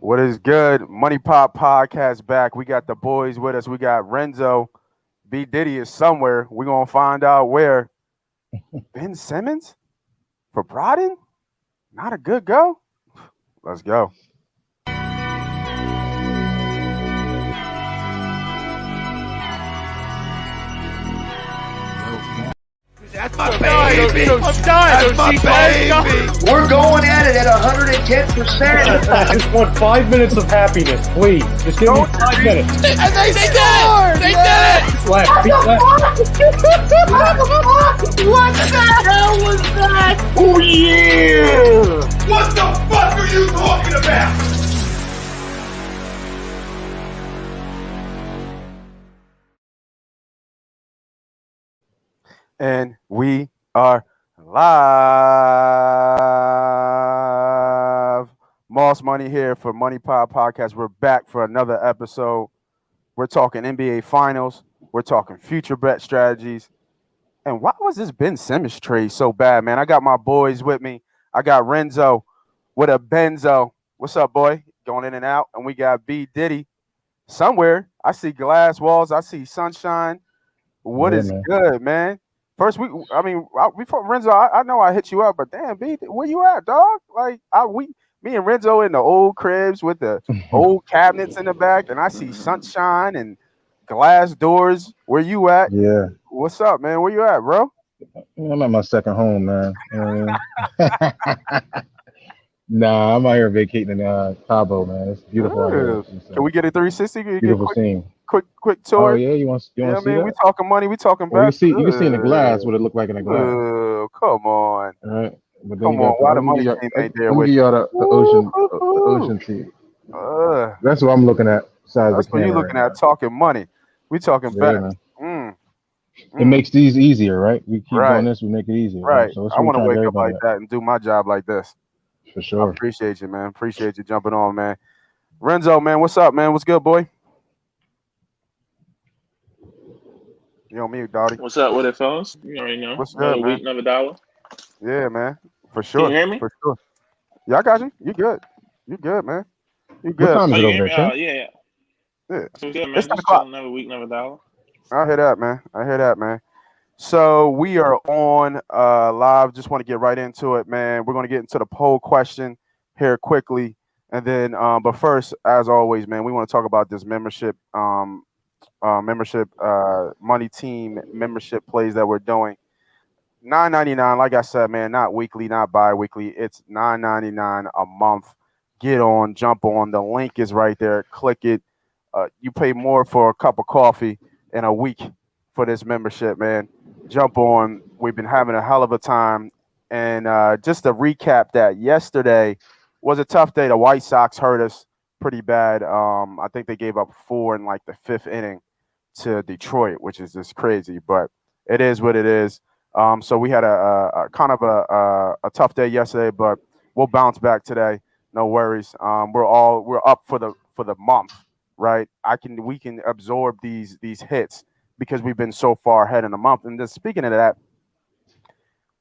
What is good? MoneyPot podcast back. We got the boys with us. We got Renzo. B Diddy is somewhere. We're gonna find out where. Ben Simmons for BROGDON? Not a good go. Let's go. That's my baby. I'm dying. That's my baby. We're going at it at 110%. I just want 5 minutes of happiness, please. Just give me 5 minutes. And they scored! They did it! Left, feet left. What the hell was that? Oh, yeah! What the fuck are you talking about? And we are live. Moss Money here for MoneyPot Podcast. We're back for another episode. We're talking NBA Finals. We're talking future bet strategies. And why was this Ben Simmons trade so bad, man? I got my boys with me. I got Renzo with a Benzo. What's up, boy? Going in and out. And we got B Diddy somewhere. I see glass walls. I see sunshine. What is good, man? First, before Renzo, I know I hit you up, but damn, B, where you at, dog? Like, me and Renzo in the old cribs with the old cabinets in the back, and I see sunshine and glass doors. Where you at? Yeah. What's up, man? Where you at, bro? I'm at my second home, man. Nah, I'm out here vacating in Cabo, man. It's beautiful out here. Can we get a 360? Beautiful scene. Quick tour. Oh yeah, you want to see that? We talking money. We talking well, back. you can see in the glass what it looked like in the glass. Come on. All right. But Come on. Why the money team ain't there with you? The ocean sea. That's what I'm looking at. That's what you looking at. Talking money. We talking back. It makes these easier, right? We keep doing this, we make it easier. Right. So I want to wake up like that and do my job like this. For sure. I appreciate you, man. Appreciate you jumping on, man. Renzo, man, what's up, man? What's good, boy? You on mute, Dottie. What's up with it, fellas? You already know. What's good, man? Week, another dollar. Yeah, man. For sure. Can you hear me? For sure. Yeah, I got you. You good. You good, man. You good. What time is it over there, yeah. So good, man. It's Just another week, another dollar. I hear that, man. So we are on live. Just want to get right into it, man. We're going to get into the poll question here quickly. And then, but first, as always, man, we want to talk about this membership money team membership plays that we're doing. $9.99, like I said, man, not weekly, not bi-weekly. It's $9.99 a month. Get on, jump on. The link is right there. Click it. You pay more for a cup of coffee in a week for this membership, man. Jump on. We've been having a hell of a time. And just to recap that, yesterday was a tough day. The White Sox hurt us pretty bad. I think they gave up 4 in like the 5th inning to Detroit, which is just crazy, but it is what it is. So we had a kind of a tough day yesterday, but we'll bounce back today. No worries. We're up for the month, right? We can absorb these hits because we've been so far ahead in the month. And just speaking of that,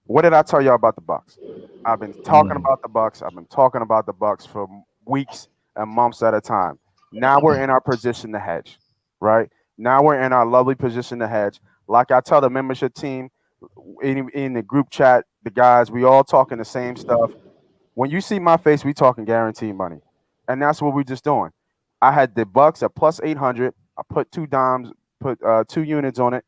what did I tell y'all about the Bucks? I've been talking about the Bucks. I've been talking about the Bucks for weeks and months at a time. Now we're in our position to hedge, right? Now we're in our lovely position to hedge. Like I tell the membership team in the group chat, the guys, we all talking the same stuff. When you see my face, we talking guaranteed money. And that's what we're just doing. I had the Bucks at plus 800. I put 2 dimes, put 2 units on it.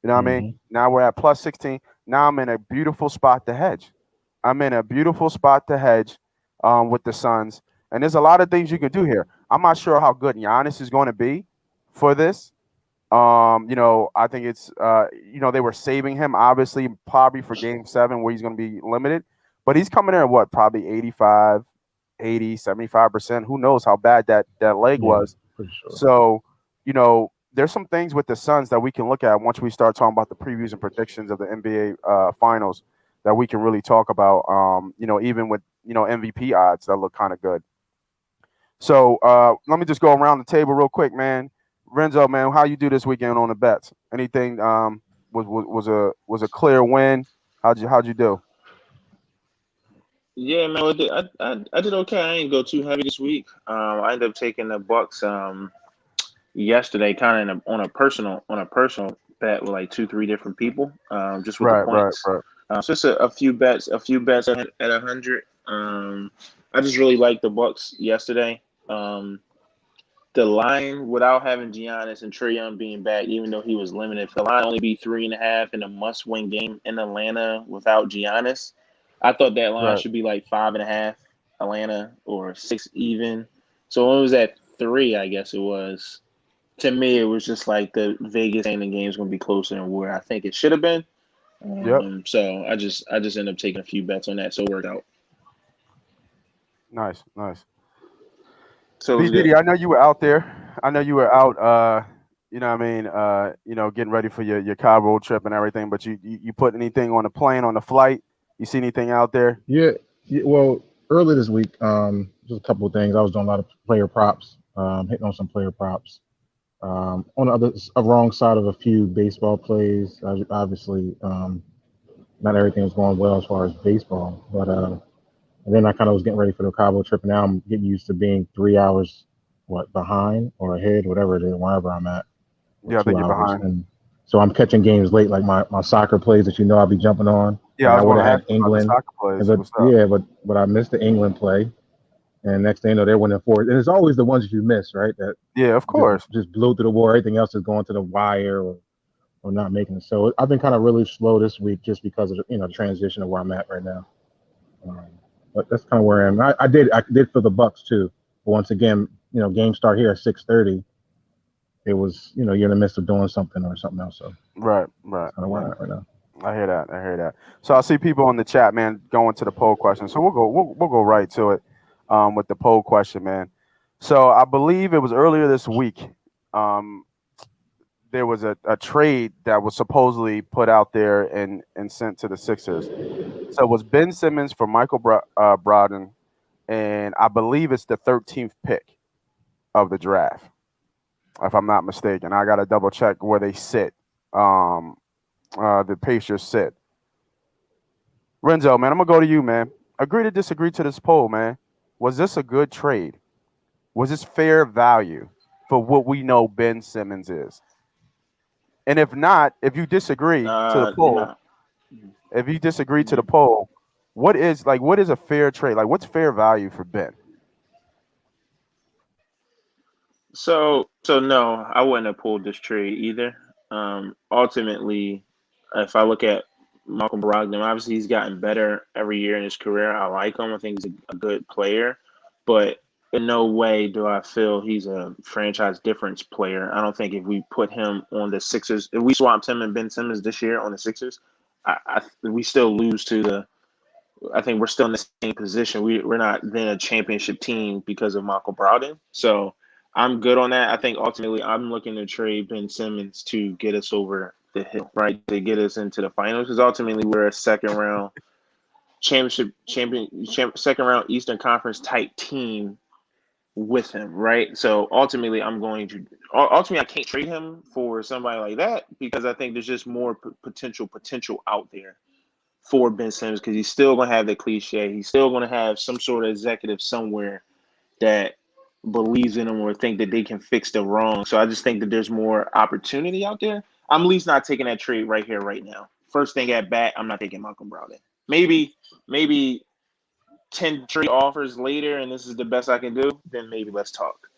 You know what I mean? Now we're at plus 16. Now I'm in a beautiful spot to hedge. With the Suns. And there's a lot of things you can do here. I'm not sure how good Giannis is going to be for this. I think it's, they were saving him, obviously, probably for game 7 where he's going to be limited. But he's coming in at probably 85, 80, 75%. Who knows how bad that leg was. For sure. So, there's some things with the Suns that we can look at once we start talking about the previews and predictions of the NBA finals that we can really talk about, even with, MVP odds that look kind of good. So let me just go around the table real quick, man. Renzo, man, how you do this weekend on the bets? Anything was a clear win? How'd you do? Yeah, man. I did okay. I ain't go too heavy this week. I ended up taking the Bucks yesterday, kind of on a personal bet with like two, three different people, just with the Right, right, points. right. So it's a few bets at 100. I just really liked the Bucks yesterday. The line without having Giannis and Trae Young being back, even though he was limited, for the line only be 3.5 in a must-win game in Atlanta without Giannis. I thought that line Right. should be like 5.5 Atlanta or 6 even. So when it was at 3, I guess it was. To me, it was just like the Vegas saying the game's going to be closer than where I think it should have been. Yep. So I just ended up taking a few bets on that, so it worked out. Nice, nice. So it B was good. Diddy, I know you were out there. I know you were out. Getting ready for your Cabo trip and everything. But you put anything on the plane on the flight? You see anything out there? Yeah, yeah. Well, early this week, just a couple of things. I was doing a lot of player props, hitting on some player props. On the wrong side of a few baseball plays. Obviously, not everything was going well as far as baseball, but and then I kind of was getting ready for the Cabo trip, and now I'm getting used to being 3 hours, behind or ahead, whatever it is, wherever I'm at, or Yeah, I think two you're hours, behind. and so I'm catching games late, like my soccer plays that I'll be jumping on. Yeah, Like I I was would going have to ask had you about the England, soccer plays. but What's up? yeah, but I missed the England play, and next thing you know, they're winning four. And it's always the ones that you miss, right? That Yeah, of just course. just blew through the wall. Everything else is going to the wire or not making it. So I've been kind of really slow this week just because of the transition of where I'm at right now. Um, but that's kind of where I am. I did for the Bucks too. But once again, games start here at 6:30. It was you're in the midst of doing something or something else. So Right, right, that's kind of where right. I'm at right now. I hear that. I hear that. So I see people in the chat, man, going to the poll question. So we'll go right to it, with the poll question, man. So I believe it was earlier this week. Um, there was a trade that was supposedly put out there and sent to the Sixers. So it was Ben Simmons for Brogdon, and I believe it's the 13th pick of the draft, if I'm not mistaken. I got to double check where they sit. The Pacers sit. Renzo, man, I'm gonna go to you, man. Agree to disagree to this poll, man. Was this a good trade? Was this fair value for what we know Ben Simmons is? And if not, if you disagree to the poll, Nah. if you disagree to the poll, what is a fair trade? Like, what's fair value for Ben? So no, I wouldn't have pulled this trade either. Ultimately, if I look at Malcolm Brogdon, obviously he's gotten better every year in his career. I like him. I think he's a good player, but in no way do I feel he's a franchise difference player. I don't think if we put him on the Sixers, if we swapped him and Ben Simmons this year on the Sixers, we still lose to the. I think we're still in the same position. We're not then a championship team because of Michael Brogdon. So I'm good on that. I think ultimately I'm looking to trade Ben Simmons to get us over the hill, right? To get us into the finals because ultimately we're a second round second round Eastern Conference type team with him, right? So ultimately I can't trade him for somebody like that because I think there's just more potential out there for Ben Simmons because he's still going to have the cliche. He's still going to have some sort of executive somewhere that believes in him or think that they can fix the wrong. So I just think that there's more opportunity out there. I'm at least not taking that trade right here, right now. First thing at bat, I'm not taking Malcolm Brogdon. Maybe 10 trade offers later, and this is the best I can do, then maybe let's talk.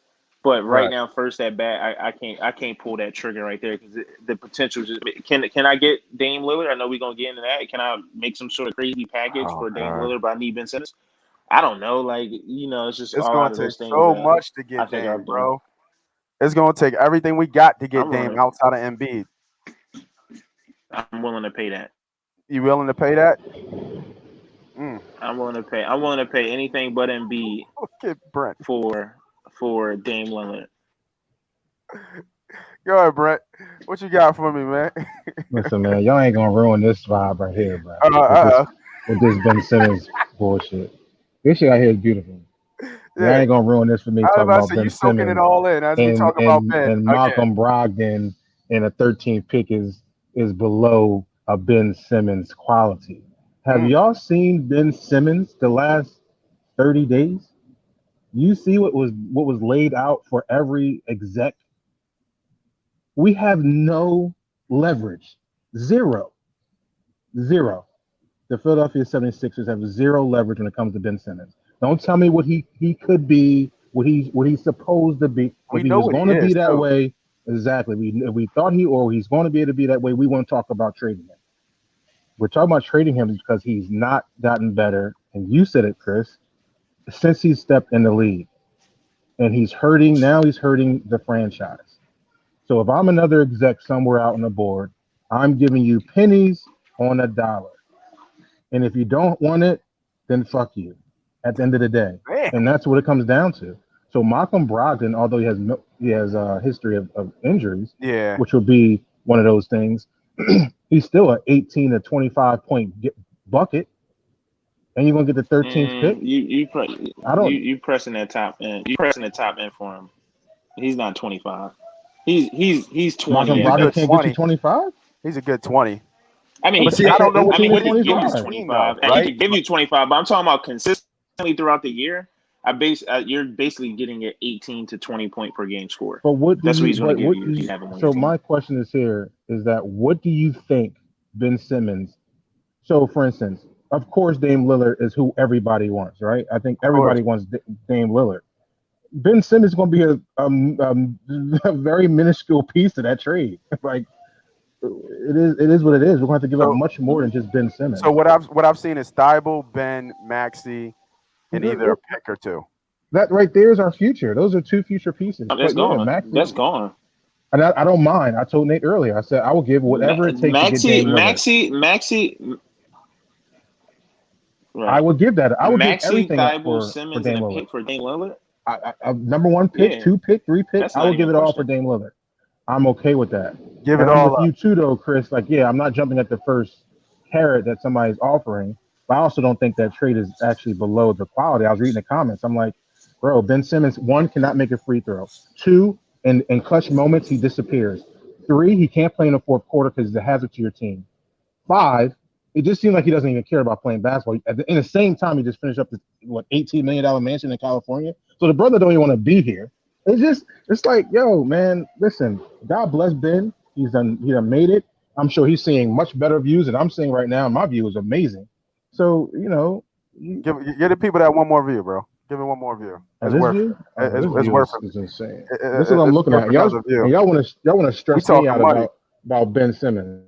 But right Right. now, first at bat, I can't pull that trigger right there because the potential just can I get Dame Lillard? I know we're gonna get into that. Can I make some sort of crazy package Oh for Dame God, Lillard? But I need Ben Simmons. I don't know. It's just it's all gonna out of take those things so that much to I get think I've Dame, done. bro. It's gonna take everything we got to get I'm Dame willing. outside of Embiid. I'm willing to pay that. You willing to pay that? Mm. I'm willing to pay. I'm willing to pay anything but Embiid Get Brent. for Dame Lillard. Go ahead, Brent. What you got for me, man? Listen, man, y'all ain't gonna ruin this vibe right here, bro. With this Uh, with this Ben Simmons bullshit. This shit out here is beautiful. Y'all yeah. ain't gonna ruin this for me I was talking about to about say you Ben soaking it Simmons all in as we and talk about and Ben and again. Malcolm Brogdon and a 13th pick is below a Ben Simmons quality. Have y'all seen Ben Simmons the last 30 days? You see what was laid out for every exec. We have no leverage. Zero. The Philadelphia 76ers have zero leverage when it comes to Ben Simmons. Don't tell me what he could be, what he's supposed to be. We If he know was what going he to be is, that too. way, exactly. We thought he's going to be able to be that way. We won't talk about trading him. We're talking about trading him because he's not gotten better. And you said it, Chris, since he stepped in the league. And he's hurting the franchise. So if I'm another exec somewhere out on the board, I'm giving you pennies on a dollar. And if you don't want it, then fuck you at the end of the day. Man. And that's what it comes down to. So Malcolm Brogdon, although he has a history of injuries, Yeah. which would be one of those things, he's still an 18 to 25 point bucket. And you're gonna get the 13th pick. You pressing that top end. You pressing the top end for him. He's not 25. He's 20. Malcolm Brogdon can't get you 25. He's a good 20. I mean, But see, I don't know what he he can give you 25. 25. And Right? he can give you 25, but I'm talking about consistently throughout the year. You're basically getting an 18 to 20 point per game score. But what do That's what you, he's going but to give what you do if you you have him on so your team. my question is here is that what do you think Ben Simmons? So for instance, of course Dame Lillard is who everybody wants, right? I think everybody wants Dame Lillard. Ben Simmons is going to be a very minuscule piece of that trade. Like it is what it is. We're going to have to give up much more than just Ben Simmons. So what I've seen is Thibault, Ben, Maxey, and either a pick or two. That right there is our future. Those are two future pieces. That's gone. That's gone. And I don't mind. I told Nate earlier. I said I will give whatever it takes to get Dame Lillard. Maxey. Right. I would give that. I would give everything up Thibault, for Simmons, Dame and a Lillard. pick for Dame Lillard. Number one pick, Yeah. 2 pick, 3 pick. That's I not would give even it a all for question. Dame Lillard. I'm okay with that. Give And it I'm all with up. you too, though, Chris. Like, yeah, I'm not jumping at the first carrot that somebody's offering, but I also don't think that trade is actually below the quality. I was reading the comments. I'm like, bro, Ben Simmons, 1, cannot make a free throw. 2, in clutch moments, he disappears. 3, he can't play in the fourth quarter because he's a hazard to your team. 5, it just seems like he doesn't even care about playing basketball. In the same time, he just finished up this $18 million mansion in California. So the brother don't even want to be here. It's like, yo, man, listen, God bless Ben. He done made it. I'm sure he's seeing much better views than I'm seeing right now. My view is amazing. So, Give the people that one more view, bro. Give me one more view. It's worth it. It's worth it. It's insane. This is what I'm looking at. Y'all want to stress me out about Ben Simmons.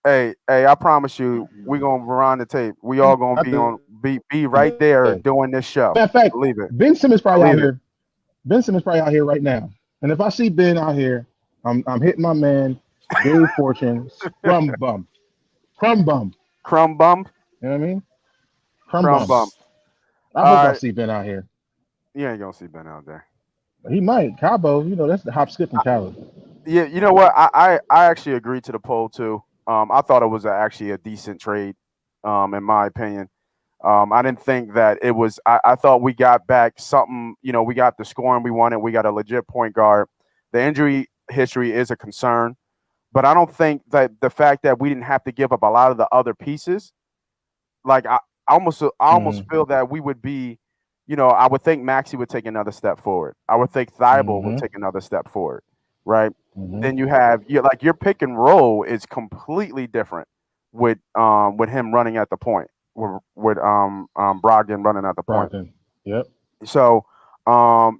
Hey, I promise you, we're gonna run the tape. We all gonna be right there doing this show. Matter of fact, Believe it. Ben Simmons probably out here. Ben Simmons probably out here right now. And if I see Ben out here, I'm hitting my man, Dave Fortune, crumb bum. Crumb bum. You know what I mean? Crumb bum. I hope I see Ben out here. You ain't gonna see Ben out there. He might. Cabo, that's the hop, skip, and Cali. Yeah, you know what? I actually agreed to the poll too. I thought it was actually a decent trade, in my opinion. I didn't think that it was. I thought we got back something. We got the scoring we wanted. We got a legit point guard. The injury history is a concern, but I don't think that the fact that we didn't have to give up a lot of the other pieces, like I almost feel that we would be. I would think Maxey would take another step forward. I would think Thibault would take another step forward, right? Then you have your pick and roll is completely different with him running at the point, with Brogdon running at the point. Brogdon. Yep. So I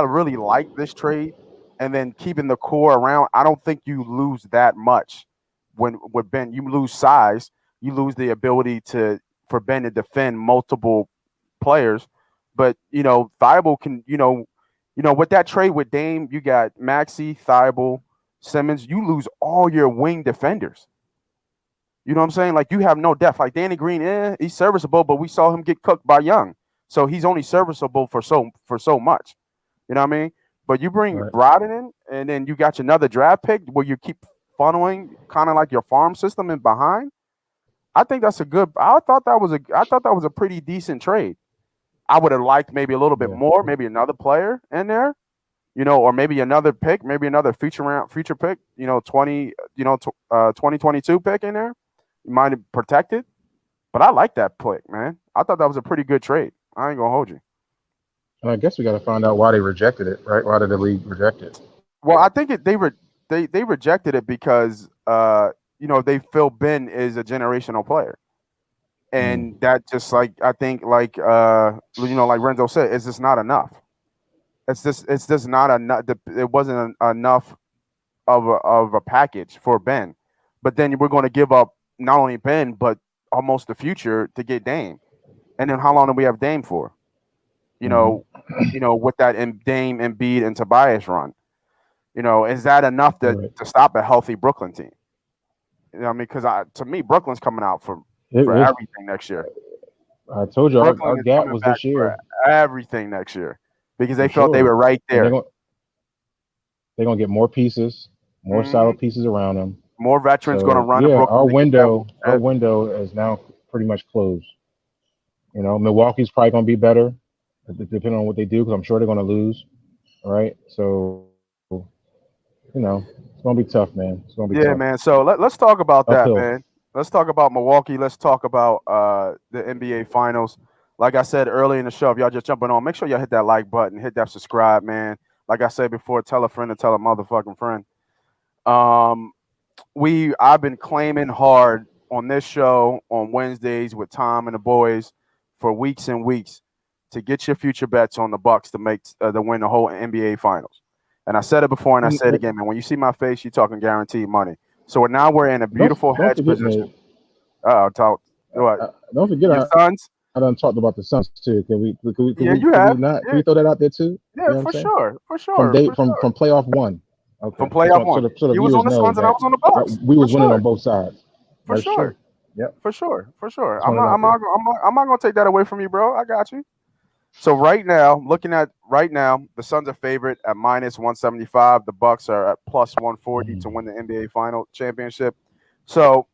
really like this trade, and then keeping the core around. I don't think you lose that much with Ben. You lose size, you lose the ability for Ben to defend multiple players, but Thibault can with that trade with Dame, you got Maxey, Thibault, Simmons. You lose all your wing defenders. You know what I'm saying? Like, you have no depth. Like Danny Green, he's serviceable, but we saw him get cooked by Young, so he's only serviceable for so much. You know what I mean? But you bring Brogdon in, and then you got another draft pick where you keep funneling kind of like your farm system in behind. I think that's a good. I thought that was a pretty decent trade. I would have liked maybe a little bit more, maybe another player in there, or maybe another pick, maybe another future pick, 2022 pick in there. You might have protected, but I like that pick, man. I thought that was a pretty good trade. I ain't gonna hold you. And I guess we got to find out why they rejected it, right? Why did the league reject it? Well, I think they rejected it because they feel Ben is a generational player. And that just like I think like like Renzo said, it's just not enough. It's just not enough. It wasn't enough of a package for Ben. But then we're going to give up not only Ben but almost the future to get Dame. And then how long do we have Dame for? With that Dame, Embiid, and Tobias run. Is that enough to stop a healthy Brooklyn team? You know what I mean? Because to me, Brooklyn's coming out for everything next year. I told you our gap was this year. Everything next year because they felt they were right there. They're gonna get more pieces, more solid pieces around them. More veterans going to run. Yeah, our window is now pretty much closed. Milwaukee's probably gonna be better, depending on what they do, because I'm sure they're gonna lose. All right, so it's gonna be tough, man. It's gonna be tough. Man. So let's talk about that, man. Let's talk about Milwaukee. Let's talk about the NBA Finals. Like I said early in the show, if y'all just jumping on, make sure y'all hit that like button, hit that subscribe, man. Like I said before, tell a friend to tell a motherfucking friend. I've been claiming hard on this show on Wednesdays with Tom and the boys for weeks and weeks to get your future bets on the Bucks to win the whole NBA Finals. And I said it before and I said it again, man. When you see my face, you're talking guaranteed money. So now we're in a beautiful hedge position. Talk. What? Don't forget your Suns. I done talked about the Suns too. Can we throw that out there too? Yeah, for sure. From playoff one. Okay. From playoff one. So you was on the Suns and I was on the Bucks. We was winning on both sides. For sure. Yep. For sure. I'm not gonna take that away from you, bro. I got you. So right now, the Suns are favorite at -175. The Bucks are at +140 to win the NBA Final championship. So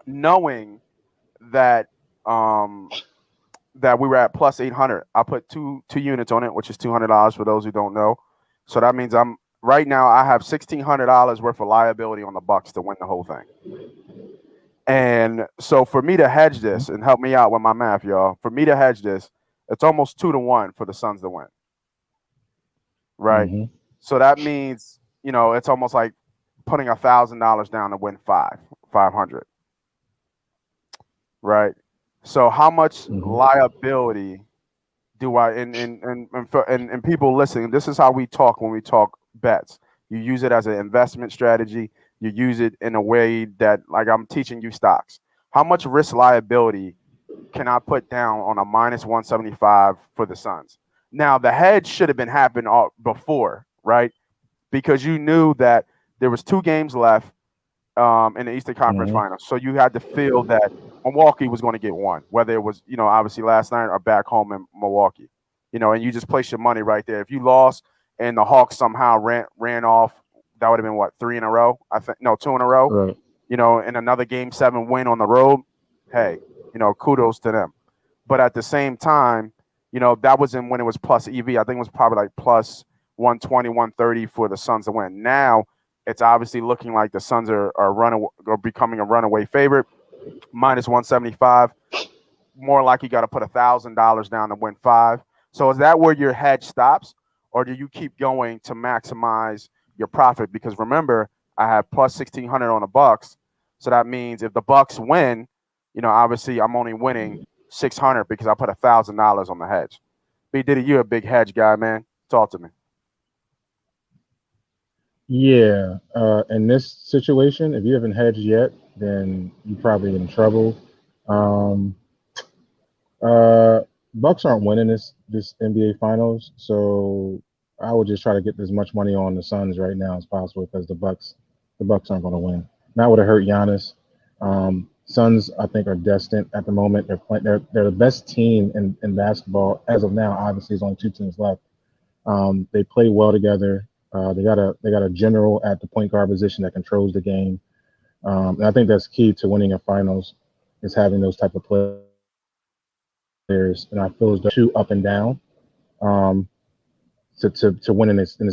knowing that that we were at +800, I put two units on it, which is $200 for those who don't know. So that means right now I have $1,600 worth of liability on the Bucks to win the whole thing. And so for me to hedge this, and help me out with my math, y'all. For me to hedge this, it's almost 2-1 for the Suns to win. Right? Mm-hmm. So that means, it's almost like putting $1,000 down to win 500. Right? So how much liability do I and people listening, this is how we talk when we talk bets. You use it as an investment strategy. You use it in a way that, like, I'm teaching you stocks. How much risk liability can I put down on a -175 for the Suns? Now, the hedge should have been happening before, right? Because you knew that there was 2 games left in the Eastern Conference Finals. So you had to feel that Milwaukee was going to get one, whether it was, obviously last night or back home in Milwaukee. And you just place your money right there. If you lost and the Hawks somehow ran off, that would have been, 3 in a row? I think 2 in a row. Right. And another Game 7 win on the road. Hey, kudos to them. But at the same time, that wasn't when it was plus EV. I think it was probably like plus 120, 130 for the Suns to win. Now it's obviously looking like the Suns are becoming a runaway favorite, -175. More like you got to put $1,000 down to win 5. So is that where your hedge stops, or do you keep going to maximize your profit? Because remember, I have plus 1,600 on the Bucks, so that means if the Bucks win, obviously I'm only winning 600 because I put $1,000 on the hedge. B Diddy, you're a big hedge guy, man. Talk to me. Yeah, in this situation, if you haven't hedged yet, then you're probably in trouble. Bucks aren't winning this NBA Finals, so I would just try to get as much money on the Suns right now as possible, because the Bucks aren't going to win. That would have hurt Giannis. Suns, I think, are destined at the moment. They're the best team in basketball as of now. Obviously, there's only 2 teams left. They play well together. They got a general at the point guard position that controls the game. And I think that's key to winning a finals, is having those type of players. And I feel as though 2 up and down to win in this to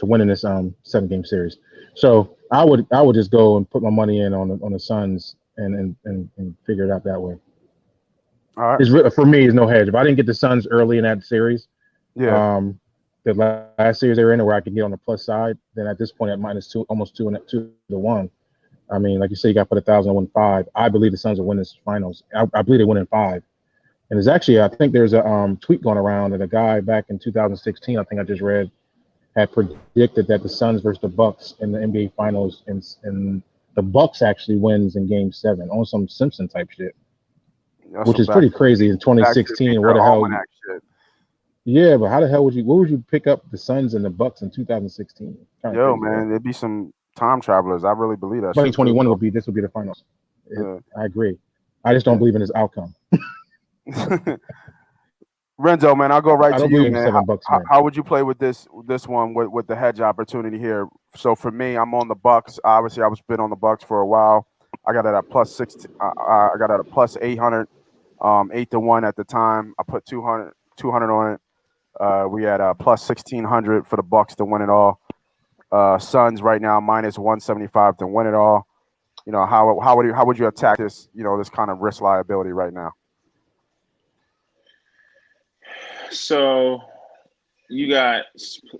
win in this 7-game series. So I would just go and put my money in on the Suns and figure it out that way. All right. For me, it's no hedge. If I didn't get the Suns early in that series, Yeah. the last series they were in, where I could get on the plus side, then at this point at -2, almost 2-1. I mean, like you say, you got to put 1,000 to win 5. I believe the Suns will win this finals. I believe they win in 5. And there's actually, I think there's a tweet going around that a guy back in 2016, I think I just read, had predicted that the Suns versus the Bucks in the NBA Finals, and the Bucks actually wins in Game 7 on some Simpson type shit, which is pretty crazy in 2016. What the hell? Shit. Yeah, but how the hell would you pick up the Suns and the Bucks in 2016? Yo, man, there'd be some time travelers. I really believe that. 2021 would be the finals. I agree. I just don't believe in this outcome. Renzo, man, I'll go right to you, man. How would you play with this one with the hedge opportunity here? So for me, I'm on the Bucks. Obviously, I was been on the Bucks for a while. I got it at +6. I got it at +800, 8-1 at the time. I put 200 on it. We had +1,600 for the Bucks to win it all. Suns right now -175 to win it all. You know, how would you attack this? You know, this kind of risk liability right now. So you got,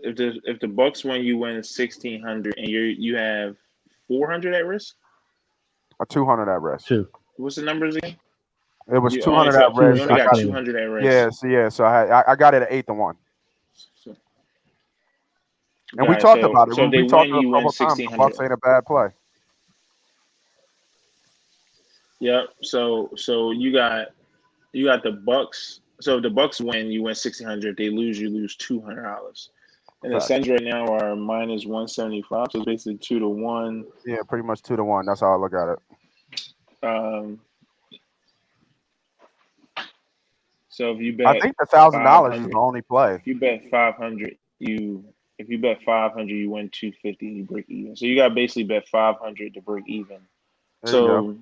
if the Bucks win, you win 1,600, and you have 400 at risk. Or 200 at risk. What's the numbers again? It was 200 at risk. You only got 200 at risk. Yeah. So I got it at 8-1. And we talked about it. So we talked about it a couple times. The Bucks ain't a bad play. Yep. So you got the Bucks. So if the Bucks win, you win 1,600. If they lose, you lose $200. And the Suns right now are -175. So it's basically 2-1. Yeah, pretty much 2-1. That's how I look at it. So if you bet, I think the $1,000 is the only play. If you bet 500, you win 250. You break even. So you got to basically bet 500 to break even. So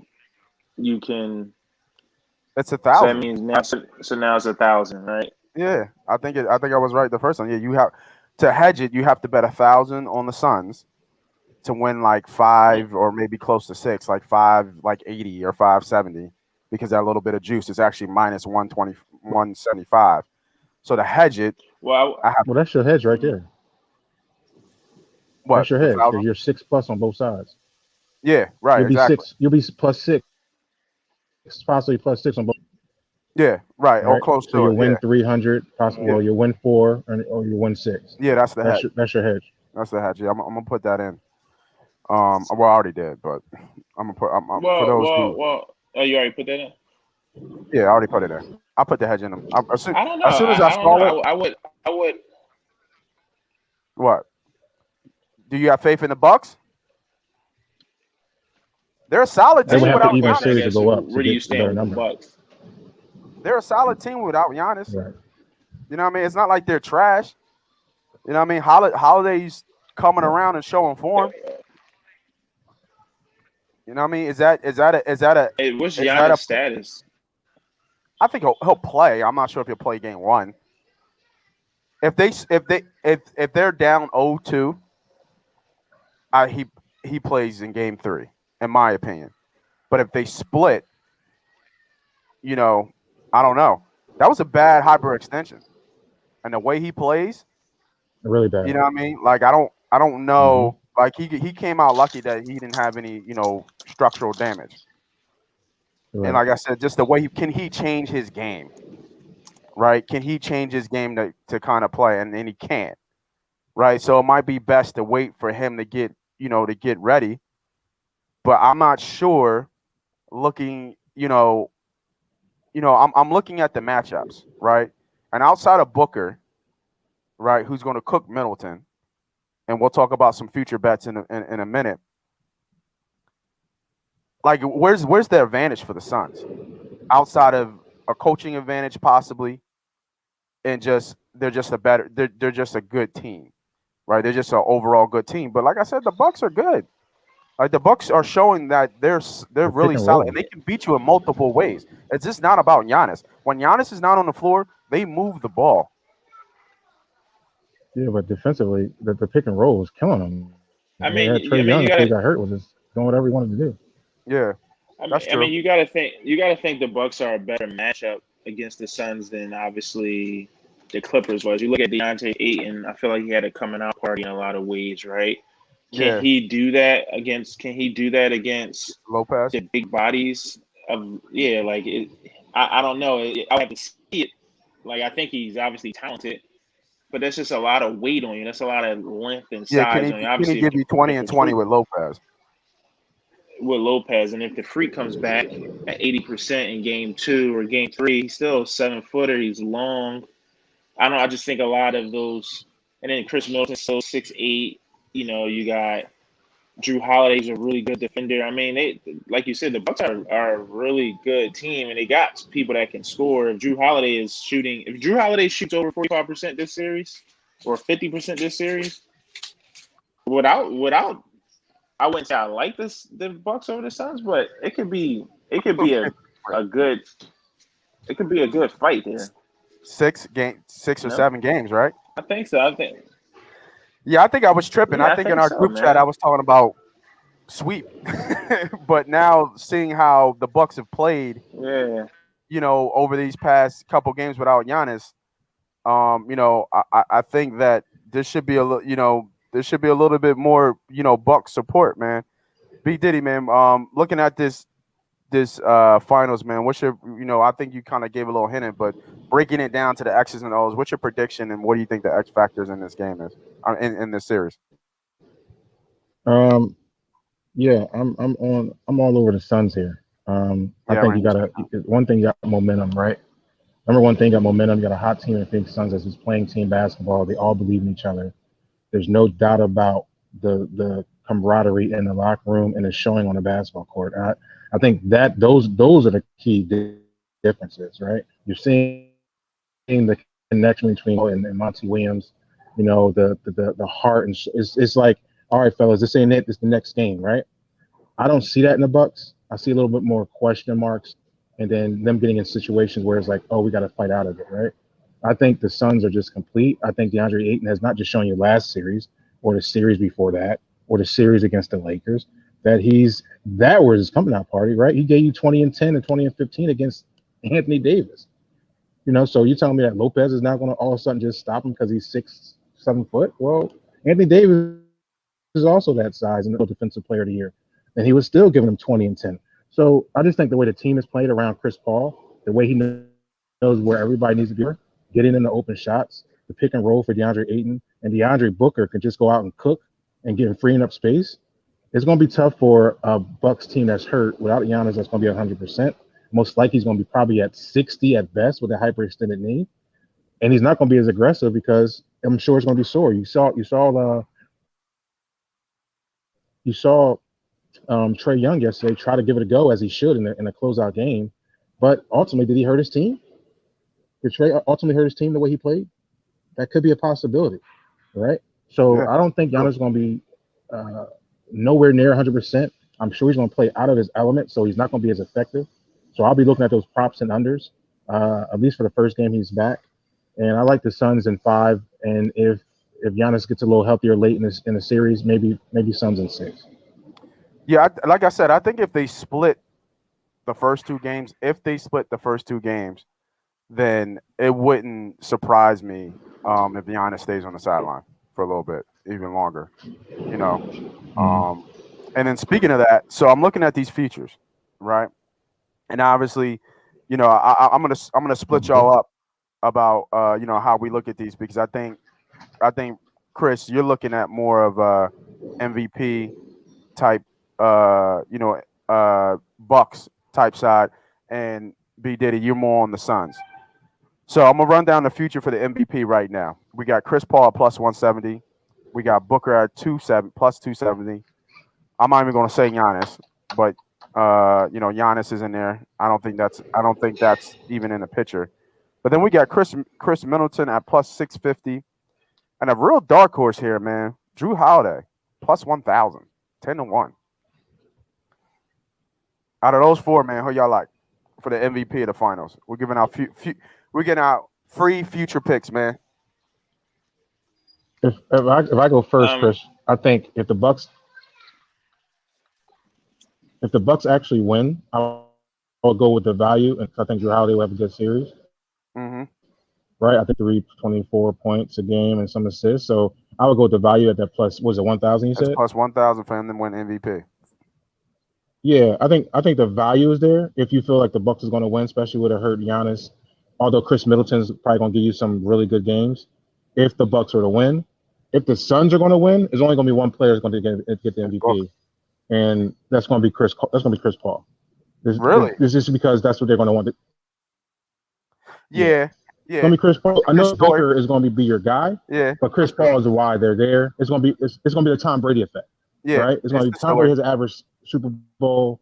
you can. It's 1,000. So that means now. So now it's 1,000, right? Yeah, I think I was right the first time. Yeah, you have to hedge it. You have to bet 1,000 on the Suns to win like 5 or maybe close to 6, like 580 or 570, because that little bit of juice is actually -120, 175. So to hedge it, well, that's your hedge right there. What? That's your hedge, because you're 6+ on both sides. Yeah, right. You'll be exactly. 6. You'll be +6. Possibly +6 on both. Yeah, right. Or close to it. You'll win 300, possibly, or you'll win 4, or you'll win 6. Yeah, that's the hedge. That's your hedge. That's the hedge. Yeah, I'm gonna put that in. Well, I already did, but I'm gonna put. For those who, you already put that in. Yeah, I already put it in. I put the hedge in them. As soon as I saw it, I would. What? Do you have faith in the Bucks? They're a solid team without Giannis. Where do you stand with the Bucks? They're a solid team without Giannis. Right. You know what I mean? It's not like they're trash. You know what I mean? Holiday's coming around and showing form. You know what I mean? Is that a? Hey, what's Giannis' status? I think he'll play. I'm not sure if he'll play game 1. If they're down 0-2, he plays in game 3, in my opinion. But if they split, you know, I don't know. That was a bad hyperextension, and the way he plays, really bad. You know what I mean? Like I don't know. Like he came out lucky that he didn't have any, you know, structural damage. Right. And like I said, just the way can he change his game? Right? Can he change his game to kind of play? And he can't. Right? So it might be best to wait for him to get ready. But I'm not sure. Looking, I'm looking at the matchups, right? And outside of Booker, right, who's going to cook Middleton, and we'll talk about some future bets in a minute. Like, where's the advantage for the Suns? Outside of a coaching advantage, possibly, and they're just a good team, right? They're just an overall good team. But like I said, the Bucks are good. Like the Bucks are showing that they're really solid, and they can beat you in multiple ways. It's just not about Giannis. When Giannis is not on the floor, they move the ball. Yeah, but defensively, the pick and roll is killing them. I They had Trey mean, Young you until he gotta. got hurt, was just doing whatever he wanted to do. Yeah, that's I true. mean, you gotta think the Bucks are a better matchup against the Suns than obviously the Clippers was. You look at DeAndre Ayton, I feel like he had a coming out party in a lot of ways, right? Yeah, Can he do that against Lopez. the big bodies of yeah? Like it, I don't know. I have to see it. Like I think he's obviously talented, but that's just a lot of weight on you. That's a lot of length and Yeah, size on you. can he Obviously, give you 20 if and the 20 freak with Lopez? with Lopez, and if the freak comes back at 80% in game 2 or game 3, he's still a 7-footer. He's long. I don't know. I just think a lot of those, and then Chris Middleton's still 6'8". You got Drew Holiday's a really good defender. I mean, they like you said, the Bucks are a really good team, and they got people that can score. If Drew Holiday shoots over 45% this series or 50% this series, without I wouldn't say I like the Bucks over the Suns, but a good it could be a good fight there. Six or No, 7 games, right? I think so. I think Yeah, I think I was tripping. I yeah, I think in think our so, group chat I man. was talking about sweep, but now seeing how the Bucks have played, Yeah, over these past couple games without Giannis, I think that this should be there should be a little bit more, Buck support, man. B Diddy, man. Looking at this finals, man. What's your, I think you kind of gave a little hint, but breaking it down to the X's and O's, what's your prediction and what do you think the X factors in this game is in this series? Um, yeah, I'm all over the Suns here. I Yeah, think you Rangers. gotta one thing, you got momentum, right? Number one thing, you got momentum. You got a hot team in Phoenix Suns that's just playing team basketball. They all believe in each other. There's no doubt about the camaraderie in the locker room and it's showing on the basketball court. I think that those are the key differences, right? You're seeing the connection between and Monty Williams, the heart, and it's like, all right, fellas, this ain't it. This is the next game, right? I don't see that in the Bucks. I see a little bit more question marks, and then them getting in situations where it's like, oh, we got to fight out of it, right? I think the Suns are just complete. I think DeAndre Ayton has not just shown you last series or the series before that or the series against the Lakers that was his coming out party, right? He gave you 20 and 10 and 20 and 15 against Anthony Davis. So you're telling me that Lopez is not going to all of a sudden just stop him because he's 6, 7 foot? Well, Anthony Davis is also that size and the defensive player of the year, and he was still giving him 20 and 10. So I just think the way the team is played around Chris Paul, the way he knows where everybody needs to be, getting in the open shots, the pick and roll for DeAndre Ayton, and DeAndre Booker can just go out and cook and get freeing up space. It's going to be tough for a Bucks team that's hurt without Giannis. That's going to be 100%. Most likely, he's going to be probably at 60 at best with a hyperextended knee, and he's not going to be as aggressive because I'm sure it's going to be sore. You saw Trey Young yesterday try to give it a go as he should in a closeout game, but ultimately, did he hurt his team? Did Trey ultimately hurt his team the way he played? That could be a possibility, right? So Yeah, I don't think true. Giannis is going to be nowhere near 100%. I'm sure he's going to play out of his element, so he's not going to be as effective. So I'll be looking at those props and unders, at least for the first game he's back. And I like the Suns in 5. And if Giannis gets a little healthier late in the series, maybe Suns in 6. Yeah, like I said, I think if they split the first two games, then it wouldn't surprise me if Giannis stays on the sideline for a little bit, even longer. You know, Mm-hmm. um, and then speaking of that, so I'm looking at these features, right? And obviously, I'm gonna split y'all up about how we look at these because I think Chris, you're looking at more of a MVP type, Bucks type side, and B Diddy, you're more on the Suns. So I'm gonna run down the future for the MVP right now. We got Chris Paul at plus 170. We got Booker at 270. I'm not even gonna say Giannis, but Giannis is in there. I don't think that's even in the picture. But then we got Chris Middleton at plus 650, and a real dark horse here, man. Drew Holiday plus 1,000, 10-1. Out of those four, man, who y'all like for the MVP of the finals? We're giving out we're getting out free future picks, man. If I go first, Chris, I think if the Bucks actually win, I'll go with the value, and I think Drew Holiday will have a good series. Mm-hmm. Right, I think 324 points a game and some assists. So I would go with the value at that plus. Was it 1,000? You It's said plus 1,000 for him to win MVP. Yeah, I think the value is there if you feel like the Bucks is going to win, especially with a hurt Giannis. Although Chris Middleton's probably going to give you some really good games. If the Bucks are to win, if the Suns are going to win, there's only going to be one player that's going to get the MVP, and that's going to be Chris. That's going to be Chris Paul. Really? This is because that's what they're going to want. Yeah. It's going to be Chris Paul. I know Story. Booker is going to be your guy. Yeah. But Chris Paul is why they're there. It's going to be the Tom Brady effect. Yeah. Right. It's going to be Tom Brady has average Super Bowl.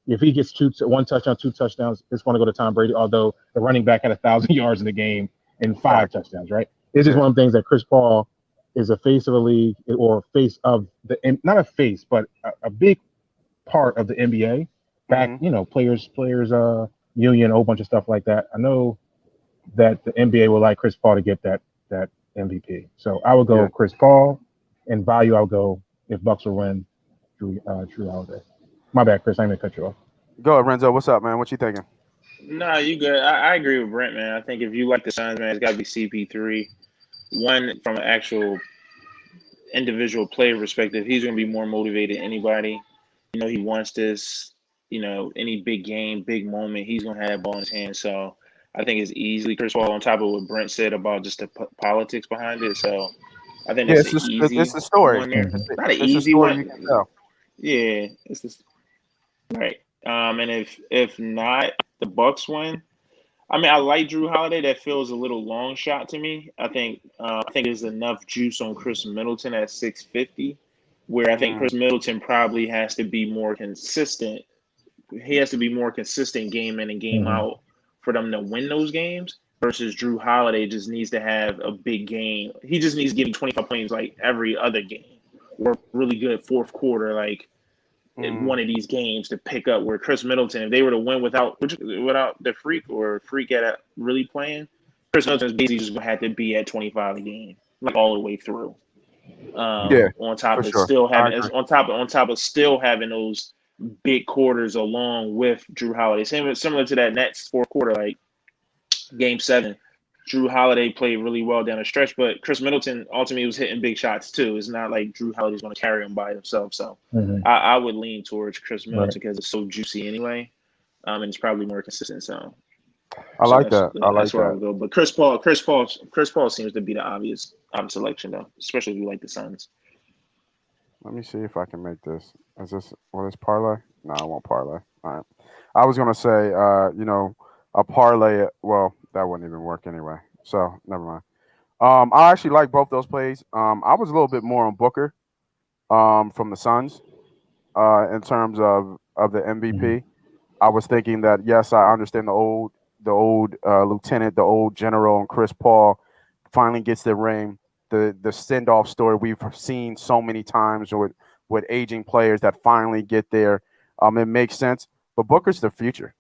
If he gets one touchdown, 2 touchdowns, it's going to go to Tom Brady. Although the running back had 1,000 yards in the game and 5 touchdowns. Right. It's just one of the things that Chris Paul is a face of the league, or face of not a face, but a big part of the NBA. Back, players union, a whole bunch of stuff like that. I know that the NBA would like Chris Paul to get that MVP. So I would go Chris Paul, and value I'll go if Bucks will win Drew Holiday. My bad, Chris. I'm gonna cut you off. Go ahead, Renzo. What's up, man? What you thinking? Nah, you good. I agree with Brent, man. I think if you like the Suns, man, it's got to be CP3. One, from an actual individual player perspective, he's going to be more motivated than anybody. He wants this. Any big game, big moment, he's going to have ball in his hand. So I think it's easily Chris Paul, on top of what Brent said about just the politics behind it. So I think it's the story. One there. Not an easy one. You can tell. Yeah, it's just right. And if not, the Bucks win. I mean, I like Drew Holiday. That feels a little long shot to me. I think there's enough juice on Chris Middleton at 650, where I think Chris Middleton probably has to be more consistent. He has to be more consistent game in and game out for them to win those games. Versus Drew Holiday just needs to have a big game. He just needs to give 25 points like every other game, or really good fourth quarter, like in one of these games to pick up. Where Chris Middleton, if they were to win without the Freak at really playing, Chris Middleton's basically just have to be at 25 a game, like all the way through. On top of still having those big quarters along with Drew Holiday, similar to that Nets fourth quarter, like Game 7. Drew Holiday played really well down the stretch, but Chris Middleton ultimately was hitting big shots too. It's not like Drew Holiday's going to carry him by himself. So I would lean towards Chris Middleton because it's so juicy anyway, and it's probably more consistent. So I like that. That's where I would go. But Chris Paul seems to be the obvious selection though, especially if you like the Suns. Let me see if I can make this. Is this parlay? No, I won't parlay. All right. I was gonna say, a parlay. Well, that wouldn't even work anyway. So never mind. I actually like both those plays. I was a little bit more on Booker, from the Suns, in terms of the MVP. I was thinking that yes, I understand the old lieutenant, the old general, and Chris Paul finally gets the ring. The send off story we've seen so many times with aging players that finally get there. It makes sense, but Booker's the future.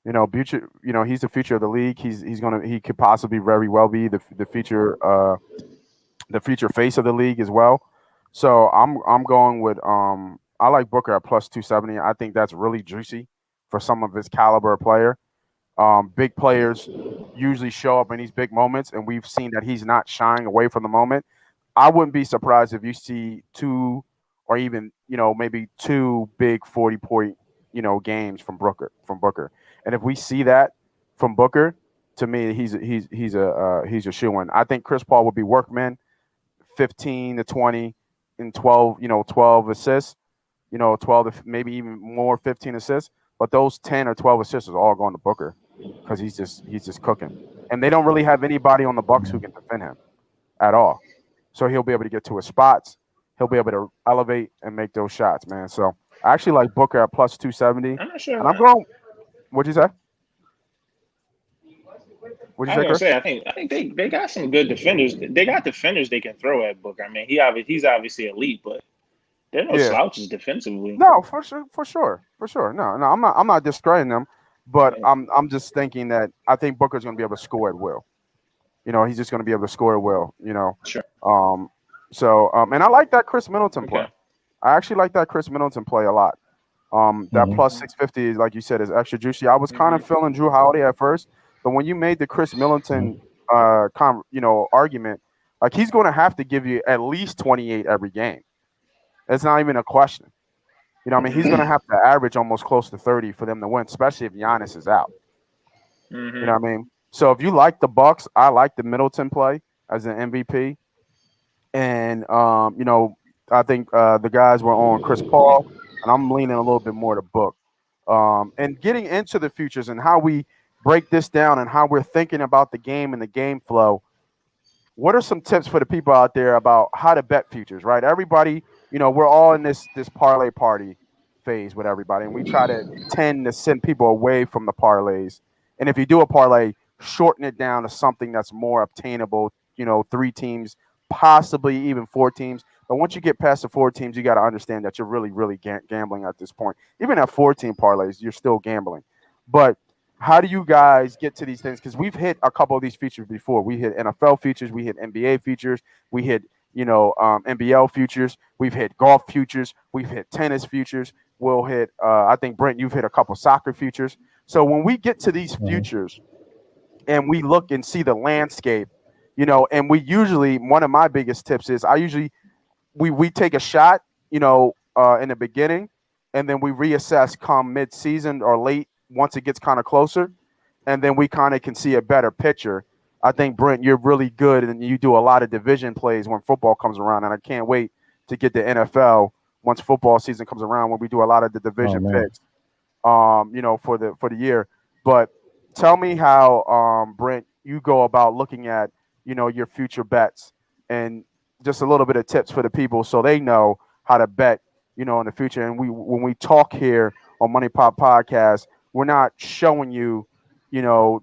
He's the future of the league. He could possibly very well be the future face of the league as well. So I'm going with I like Booker at plus 270. I think that's really juicy for some of his caliber player. Big players usually show up in these big moments, and we've seen that he's not shying away from the moment. I wouldn't be surprised if you see 2 or even maybe 2 big 40-point games from Booker. And if we see that from Booker, to me, he's a shoo-in. I think Chris Paul will be workman, 15 to 20 and 12 assists, 12 to maybe even more, 15 assists. But those 10 or 12 assists are all going to Booker because he's just cooking. And they don't really have anybody on the Bucks who can defend him at all. So he'll be able to get to his spots. He'll be able to elevate and make those shots, man. So I actually like Booker at plus 270. I'm not sure. And I'm going. What'd you say? What'd you say, Chris? I think they got some good defenders. They got defenders they can throw at Booker. I mean, he's obviously elite, but they're no slouches defensively. No, for sure. No, I'm not discrediting them, but I'm just thinking that I think Booker's going to be able to score at will. He's just going to be able to score well. Sure. And I like that Chris Middleton play. Okay. I actually like that Chris Middleton play a lot. That Mhm. plus 650, like you said, is extra juicy. I was kind of feeling Drew Holiday at first, but when you made the Chris Middleton, argument, like he's going to have to give you at least 28 every game. It's not even a question. He's going to have to average almost close to 30 for them to win, especially if Giannis is out. You know what I mean? So if you like the Bucks, I like the Middleton play as an MVP, and I think the guys were on Chris Paul, and I'm leaning a little bit more to Book. And getting into the futures and how we break this down and how we're thinking about the game and the game flow. What are some tips for the people out there about how to bet futures? Right, everybody, we're all in this parlay party phase with everybody, and we try to tend to send people away from the parlays. And if you do a parlay, shorten it down to something that's more obtainable. 3 teams, possibly even 4 teams. But once you get past the 4 teams, you got to understand that you're really, really gambling at this point. Even at 14 parlays, you're still gambling. But how do you guys get to these things? Because we've hit a couple of these features before. We hit NFL features, we hit NBA features, we hit NBL futures, we've hit golf futures, we've hit tennis futures. We'll hit. I think Brent, you've hit a couple soccer futures. So when we get to these futures and we look and see the landscape, and we usually, one of my biggest tips is we take a shot, in the beginning, and then we reassess come mid-season or late once it gets kind of closer, and then we kind of can see a better picture. I think, Brent, you're really good, and you do a lot of division plays when football comes around, and I can't wait to get the NFL once football season comes around, when we do a lot of the division picks, for the year. But tell me how, Brent, you go about looking at, your future bets, and just a little bit of tips for the people so they know how to bet, in the future. And when we talk here on MoneyPot Podcast, we're not showing you,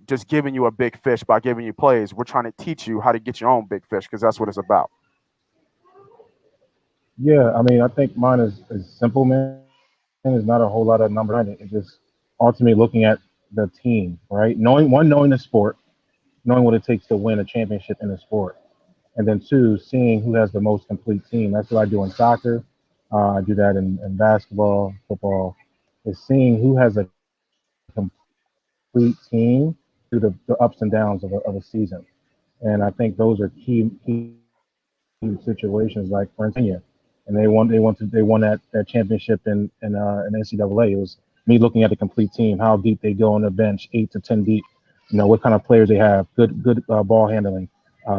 just giving you a big fish by giving you plays. We're trying to teach you how to get your own big fish, because that's what it's about. Yeah, I mean, I think mine is simple, man. There's not a whole lot of numbers behind it. It's just ultimately looking at the team, right? Knowing the sport, knowing what it takes to win a championship in the sport, and then 2, seeing who has the most complete team. That's what I do in soccer. I do that in basketball, football. Is seeing who has a complete team through the ups and downs of a season. And I think those are key situations, like for instance, and they won that championship in NCAA. It was me looking at the complete team, how deep they go on the bench, 8 to 10 deep. What kind of players they have, good ball handling,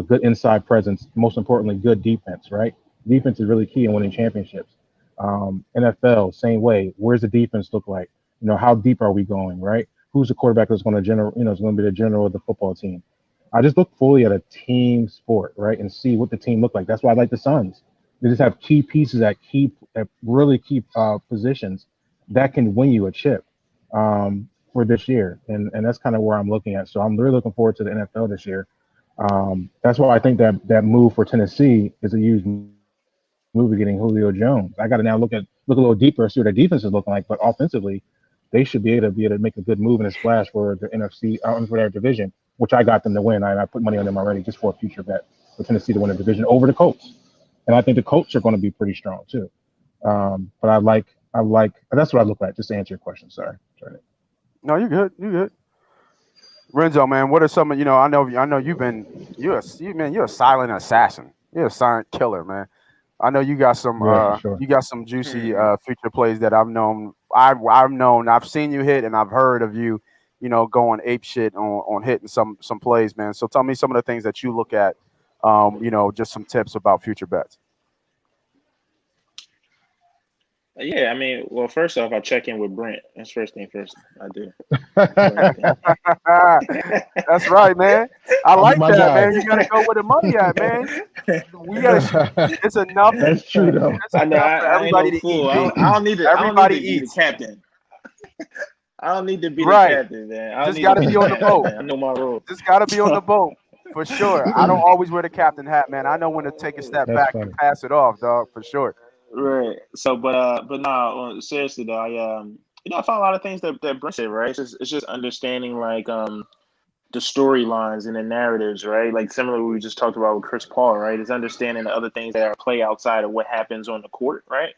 good inside presence. Most importantly, good defense. Right, defense is really key in winning championships. NFL, same way. Where's the defense look like? How deep are we going? Right, who's the quarterback that's going to is going to be the general of the football team. I just look fully at a team sport, right, and see what the team look like. That's why I like the Suns. They just have key pieces at really key positions that can win you a chip for this year, and that's kind of where I'm looking at. So I'm really looking forward to the NFL this year. That's why I think that move for Tennessee is a huge move, getting Julio Jones. I got to now look a little deeper, see what their defense is looking like, but offensively, they should be able to make a good move and a splash for the NFC, for their division, which I got them to win. I put money on them already just for a future bet for Tennessee to win the division over the Colts. And I think the Colts are going to be pretty strong too. But I like that's what I look at. Just to answer your question. Sorry. No, you're good. You're good. Renzo, man, what are some of I know you're a silent assassin. You're a silent killer, man. I know you got some sure. you got some juicy future plays that I've known. I've seen you hit, and I've heard of you, going ape shit on hitting some plays, man. So tell me some of the things that you look at, just some tips about future bets. Yeah, I mean, well, first off, I check in with Brent. That's first thing first. I do. That's right, man. I like that, guy. man. You gotta go where the money at, man. It's enough. That's true, though. I know. Everybody to eat. I don't need to. Everybody eats. The captain. I don't need to be right. the captain, man. Just gotta be on the boat. I know my role. Just gotta be on the boat for sure. I don't always wear the captain hat, man. I know when to take a step back and pass it off, dog, for sure. Right. So, but no, seriously though, I found a lot of things that Brent said. Right. It's just understanding, like, the storylines and the narratives, right? Like similar to what we just talked about with Chris Paul, right? It's understanding the other things that are play outside of what happens on the court, right?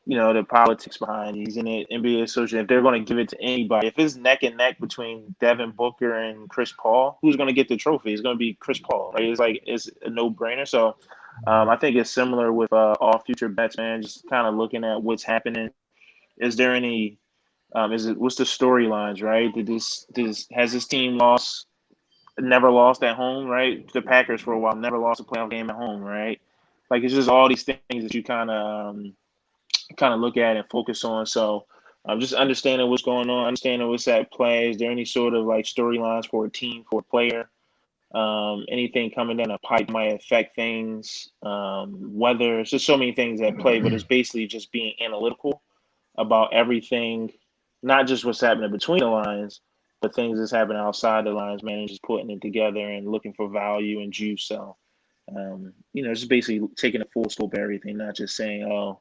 The politics behind these and the NBA association. If they're going to give it to anybody, if it's neck and neck between Devin Booker and Chris Paul, who's going to get the trophy? It's going to be Chris Paul, right? It's a no brainer. So I think it's similar with all future bets, man. Just kind of looking at what's happening. Is there any? What's the storylines, right? Has this team never lost at home, right? The Packers for a while never lost a playoff game at home, right? Like it's just all these things that you kind of look at and focus on. So just understanding what's going on, understanding what's at play. Is there any sort of like storylines for a team, for a player? Anything coming down the pipe might affect things. Weather, it's just so many things at play, but it's basically just being analytical about everything, not just what's happening between the lines, but things that's happening outside the lines, man, and just putting it together and looking for value and juice. So, just basically taking a full scope of everything, not just saying, oh,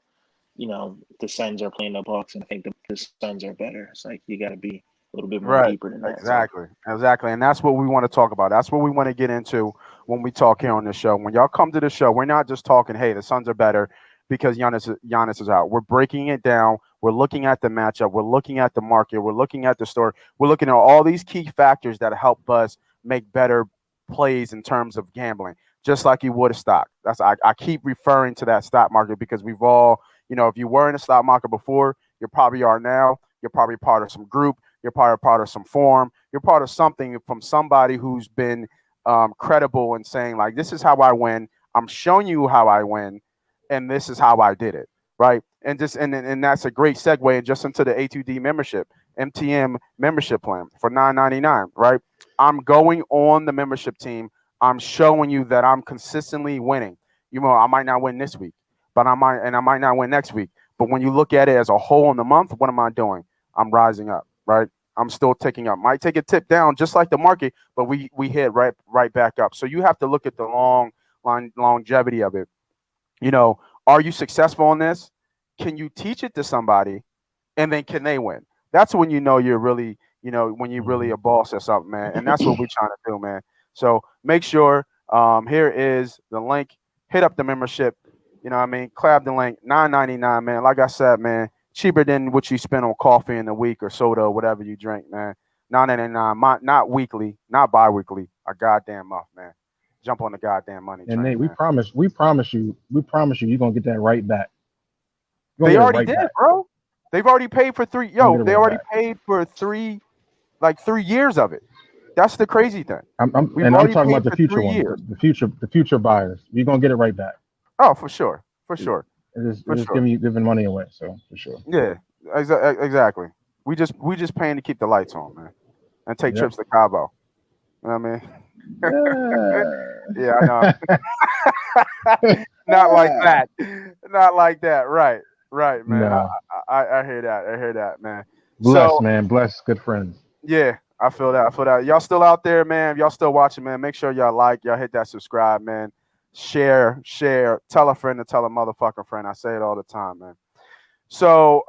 the Suns are playing the Bucks and I think the Suns are better. It's like you got to be a little bit more Right. deeper than that. Exactly. And that's what we want to talk about. That's what we want to get into when we talk here on this show. When y'all come to the show, we're not just talking, hey, the Suns are better because Giannis is out. We're breaking it down. We're looking at the matchup. We're looking at the market. We're looking at the story. We're looking at all these key factors that help us make better plays in terms of gambling, just like you would a stock. I keep referring to that stock market because we've all, if you were in a stock market before, you probably are now. You're probably part of some group. You're probably part of some forum. You're part of something from somebody who's been credible and saying, like, this is how I win. I'm showing you how I win, and this is how I did it, right? And that's a great segue just into the A2D membership, MTM membership plan for $9.99, right? I'm going on the membership team. I'm showing you that I'm consistently winning. I might not win this week, but I might not win next week. But when you look at it as a whole in the month, what am I doing? I'm rising up, right? I'm still ticking up. Might take a tip down, just like the market, but we hit right back up. So you have to look at the longevity of it. Are you successful in this? Can you teach it to somebody, and then can they win? That's when you're really, when you're really a boss or something, man. And that's what we're trying to do, man. So make sure here is the link. Hit up the membership. Clap the link. $9.99, man. Like I said, man, cheaper than what you spend on coffee in a week or soda or whatever you drink, man. $9.99, not weekly, not bi-weekly, a goddamn month, man. Jump on the goddamn money train. And Nate, man. we promise you, you're gonna get that right back. They already did, bro. They've already paid for three. They already paid for 3 years of it. That's the crazy thing. I'm talking about the future ones, the future buyers. You're gonna get it right back. Oh, for sure. It's just giving money away, so for sure. Yeah, exactly. We just paying to keep the lights on, man, and take trips to Cabo. You know what I mean? Yeah, I know. Not like that. Right, man. No. I hear that, man. Blessed, good friends. Yeah, I feel that. Y'all still out there, man? If y'all still watching, man, make sure y'all hit that subscribe, man. Share, tell a friend to tell a motherfucking friend. I say it all the time, man. So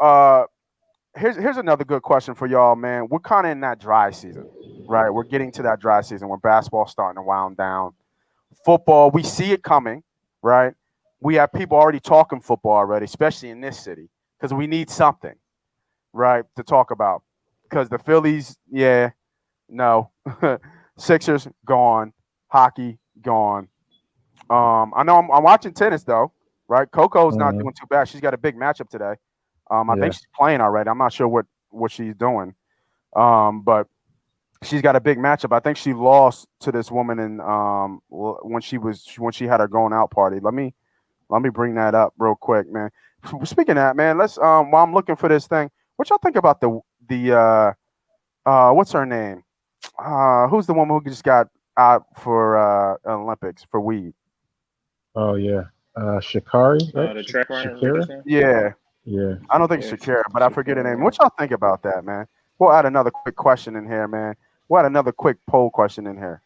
here's another good question for y'all, man. We're kind of in that dry season, right? We're getting to that dry season when basketball's starting to wound down. Football, we see it coming, right? We have people already talking football already, especially in this city, because we need something, right, to talk about. Because the Phillies, no. Sixers, gone. Hockey, gone. I know I'm watching tennis though, right? Coco's not doing too bad. She's got a big matchup today. I think she's playing already. I'm not sure what she's doing, but she's got a big matchup. I think she lost to this woman in when she had her going out party. Let me bring that up real quick, man. Speaking of that, man, let's while I'm looking for this thing, what y'all think about the what's her name? Who's the woman who just got out for Olympics for weed? Oh yeah, Shikari. Right? The track runner. Shakira? Yeah. I don't think it's Shakira, but I forget her name. What y'all think about that, man? We'll add another quick question in here, man. We'll add another quick poll question in here.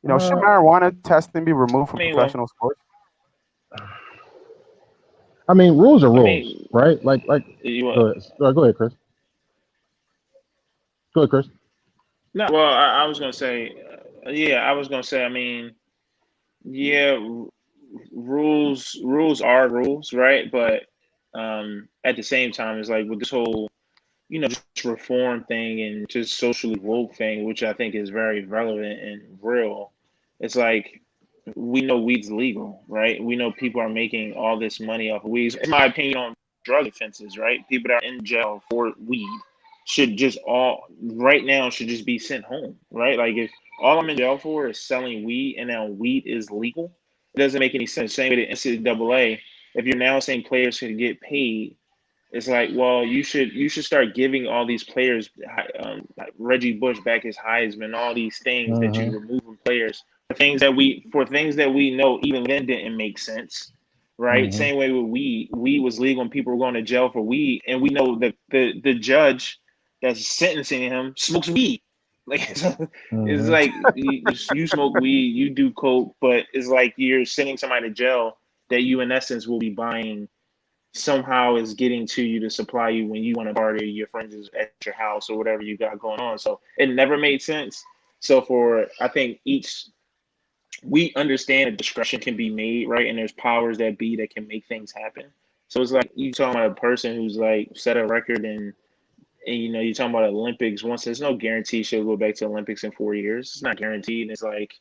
Should marijuana testing be removed from professional sports? I mean, rules are rules, right? Like. Go ahead, Chris. Go ahead, Chris. No, well, I was gonna say, yeah, I was gonna say. I mean, yeah, rules are rules, right? But at the same time, it's like with this whole just reform thing and just socially woke thing, which I think is very relevant and real. It's like we know weed's legal, right? We know people are making all this money off of weed. In my opinion, on drug offenses, right? People that are in jail for weed should just all right now should just be sent home, right? Like if all I'm in jail for is selling weed and now weed is legal, it doesn't make any sense. Same with the NCAA. If you're now saying players should get paid, it's like, well, you should start giving all these players, like Reggie Bush back his Heisman, all these things that you Mm-hmm. remove from players for things that we know even then didn't make sense, right? Mm-hmm. Same way with weed. Weed was legal and people were going to jail for weed, and we know that the judge that's sentencing him smokes weed. Like it's Mm-hmm. like you smoke weed, you do coke, but it's like you're sending somebody to jail that you in essence will be buying somehow is getting to you to supply you when you want to party, your friends is at your house or whatever you got going on. So it never made sense. So for I think each we understand that discretion can be made, right? And there's powers that be that can make things happen. So it's like you talking about a person who's like set a record and you're talking about Olympics. Once there's no guarantee she'll go back to Olympics in 4 years. It's not guaranteed. And it's like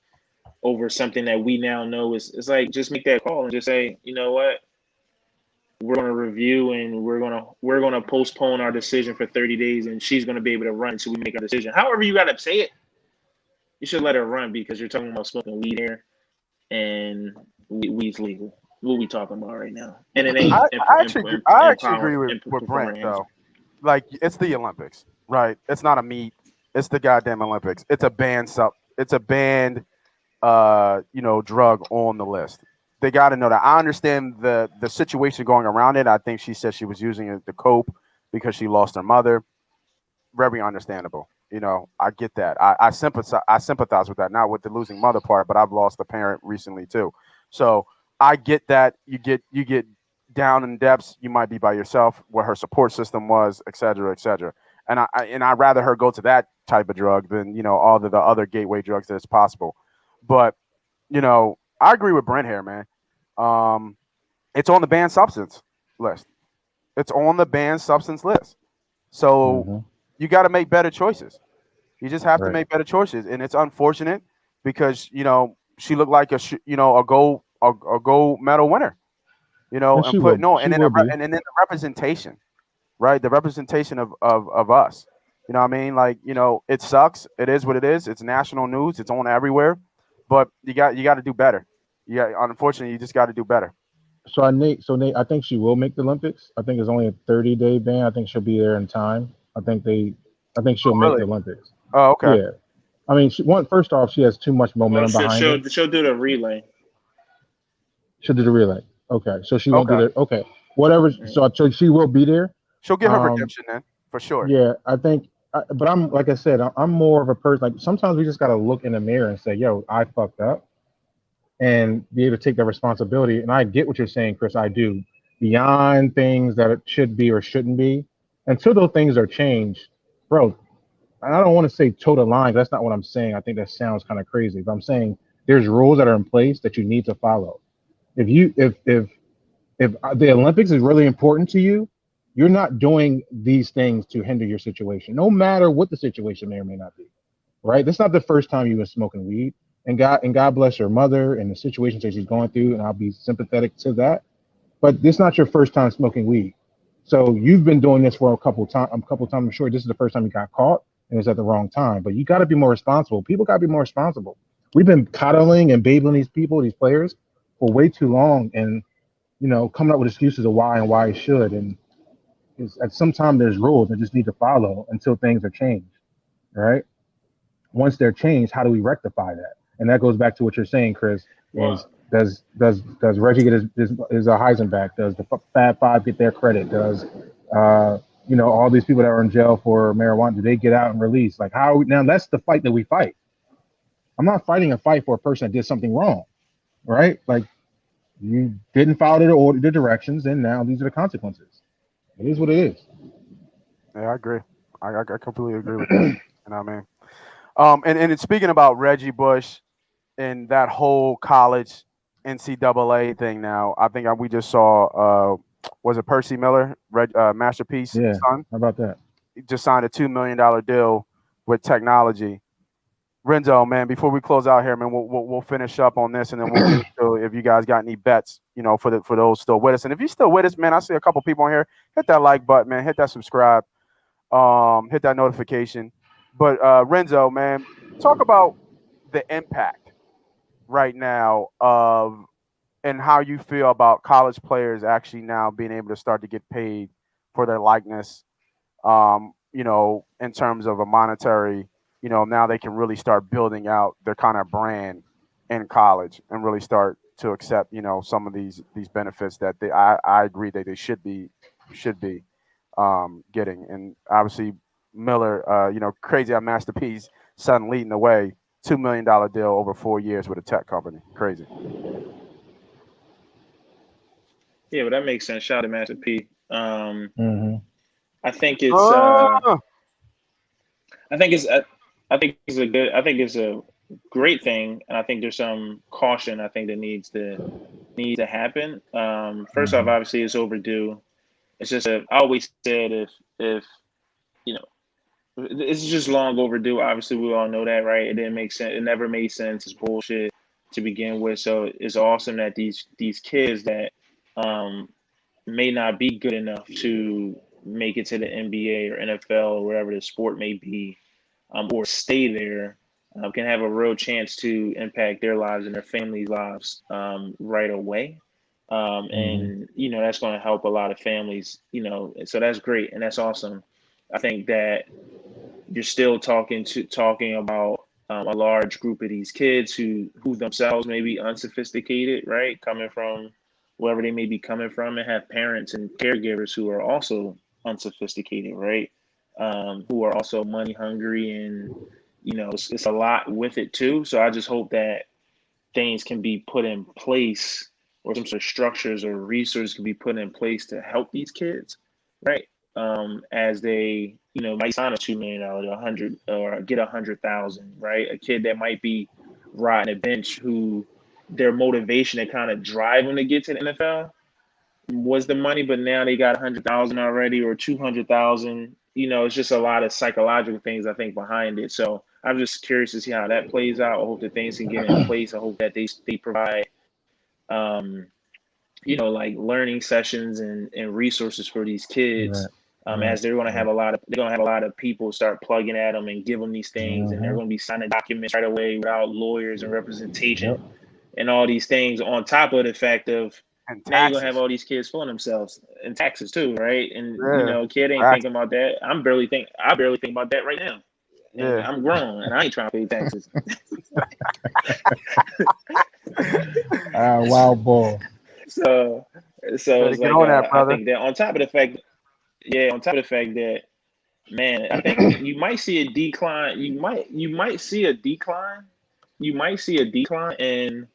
over something that we now know is it's like just make that call and just say, you know what? We're going to review and we're going to postpone our decision for 30 days and she's going to be able to run until we make our decision. However you got to say it, you should let her run because you're talking about smoking weed here and weed's legal. What we talking about right now? And it ain't I actually agree with empowering Brent him. though. Like it's the Olympics, right? It's not a meet. It's the goddamn Olympics. It's a banned It's a banned, drug on the list. They got to know that. I understand the situation going around it. I think she said she was using it to cope because she lost her mother. Very understandable. I get that. I sympathize. I sympathize with that. Not with the losing mother part, but I've lost a parent recently too. So I get that. You get down in depths. You might be by yourself. What her support system was, et cetera, et cetera. And I'd rather her go to that type of drug than all the other gateway drugs that's possible. But I agree with Brent here, man. It's on the banned substance list. It's on the banned substance list. So Mm-hmm. you got to make better choices. You just have to Right. make better choices, and it's unfortunate because she looked like a gold medal winner. And And she put will. no, She and then will be. and then the representation, right? The representation of us. You know what I mean? Like it sucks. It is what it is. It's national news. It's on everywhere, but you got to do better. Yeah, unfortunately, you just got to do better. So Nate, I think she will make the Olympics. I think it's only a 30-day ban. I think she'll be there in time. I think she'll Oh, make really? the Olympics. Oh, okay. Yeah. I mean, first off, she has too much Well, momentum she'll, behind her. she'll, she'll do the relay. She'll do the relay. Okay, so she won't do Okay. the. Okay, whatever. So she will be there. She'll get her Um, redemption then for sure. yeah, I think. But I'm like I said, I'm more of a person. Like sometimes we just gotta look in the mirror and say, "Yo, I fucked up," and be able to take that responsibility. And I get what you're saying, Chris. I do. Beyond things that it should be or shouldn't be, until those things are changed, bro. And I don't want to say toe the line. That's not what I'm saying. I think that sounds kind of crazy. But I'm saying there's rules that are in place that you need to follow. If the Olympics is really important to you, you're not doing these things to hinder your situation, no matter what the situation may or may not be. Right? That's not the first time you've been smoking weed. And God bless her mother and the situations that she's going through, and I'll be sympathetic to that. But this is not your first time smoking weed. So you've been doing this for a couple times. I'm sure this is the first time you got caught and it's at the wrong time. But you got to be more responsible. People got to be more responsible. We've been coddling and babling these people, these players, for way too long, and coming up with excuses of why and why it should. And at some time there's rules that just need to follow until things are changed. All right. Once they're changed, how do we rectify that? And that goes back to what you're saying, Chris. Is Well, does Reggie get his Heisenberg? Does the Fab Five get their credit? Does all these people that are in jail for marijuana, do they get out and release? Like how now? That's the fight that we fight. I'm not fighting a fight for a person that did something wrong, right? Like you didn't follow the directions, and now these are the consequences. It is what it is. Yeah, I agree. I completely agree with that. You know what I mean? And speaking about Reggie Bush and that whole college NCAA thing now, I think we just saw, was it Percy Miller, Masterpiece Yeah. son? How about that? He just signed a $2 million deal with technology. Renzo, man, before we close out here, man, we'll finish up on this, and then we'll get into if you guys got any bets, for those still with us. And if you're still with us, man, I see a couple people on here. Hit that like button, man. Hit that subscribe. Hit that notification. But Renzo, man, talk about the impact right now of and how you feel about college players actually now being able to start to get paid for their likeness. In terms of a monetary, now they can really start building out their kind of brand in college and really start to accept, some of these benefits that I agree that they should be getting. And obviously Miller, crazy how Masterpiece son leading the way, $2 million deal over 4 years with a tech company. Crazy. Yeah, but that makes sense. Shout out to Master P. Mm-hmm. I think it's a great thing, and I think there's some caution I think that needs to happen. First off, obviously it's overdue. It's just I always said if it's just long overdue. Obviously, we all know that, right? It didn't make sense. It never made sense. It's bullshit to begin with. So it's awesome that these kids that may not be good enough to make it to the NBA or NFL or wherever the sport may be, or stay there, can have a real chance to impact their lives and their families' lives right away. And that's going to help a lot of families. So that's great and that's awesome. I think that you're still talking about a large group of these kids who themselves may be unsophisticated, right? Coming from wherever they may be coming from, and have parents and caregivers who are also unsophisticated, right? Who are also money hungry, and it's a lot with it too. So I just hope that things can be put in place, or some sort of structures or resources can be put in place to help these kids, right? As they, might sign a $2 million, 100, or get 100,000, right? A kid that might be riding a bench, who their motivation to kind of drive them to get to the NFL was the money, but now they got 100,000 already, or 200,000. It's just a lot of psychological things I think behind it. So I'm just curious to see how that plays out. I hope that things can get in place. I hope that they provide, like learning sessions and resources for these kids. As they're going to have a lot of people start plugging at them and give them these things, and they're going to be signing documents right away without lawyers and representation and all these things, on top of the fact of now you're going to have all these kids fooling themselves, and taxes too, right? And kid ain't thinking about that. I barely think about that right now. And I'm grown and I ain't trying to pay taxes. Wild ball. So it's like, I think that on top of the fact that, man, I think you might see a decline. You might see a decline. You might see a decline in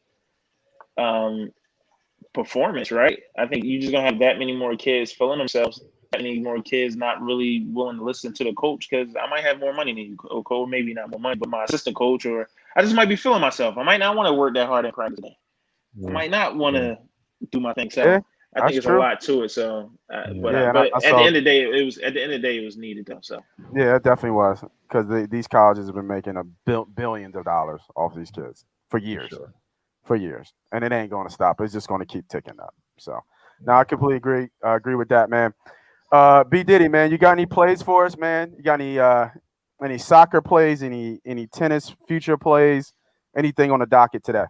performance, right? I think you're just gonna have that many more kids feeling themselves, that many more kids not really willing to listen to the coach, because I might have more money than you, coach. Maybe not more money, but my assistant coach, or I just might be feeling myself. I might not want to work that hard in practice. I might not want to do my thing. So I think it's a lot to it. So, but at the end of the day, it was needed though. So yeah, it definitely was, because these colleges have been making billions of dollars off these kids for years. For years, and it ain't going to stop. It's just going to keep ticking up. So, now I completely agree with that, man. B Diddy, man, you got any plays for us, man? You got any soccer plays, any tennis future plays, anything on the docket today?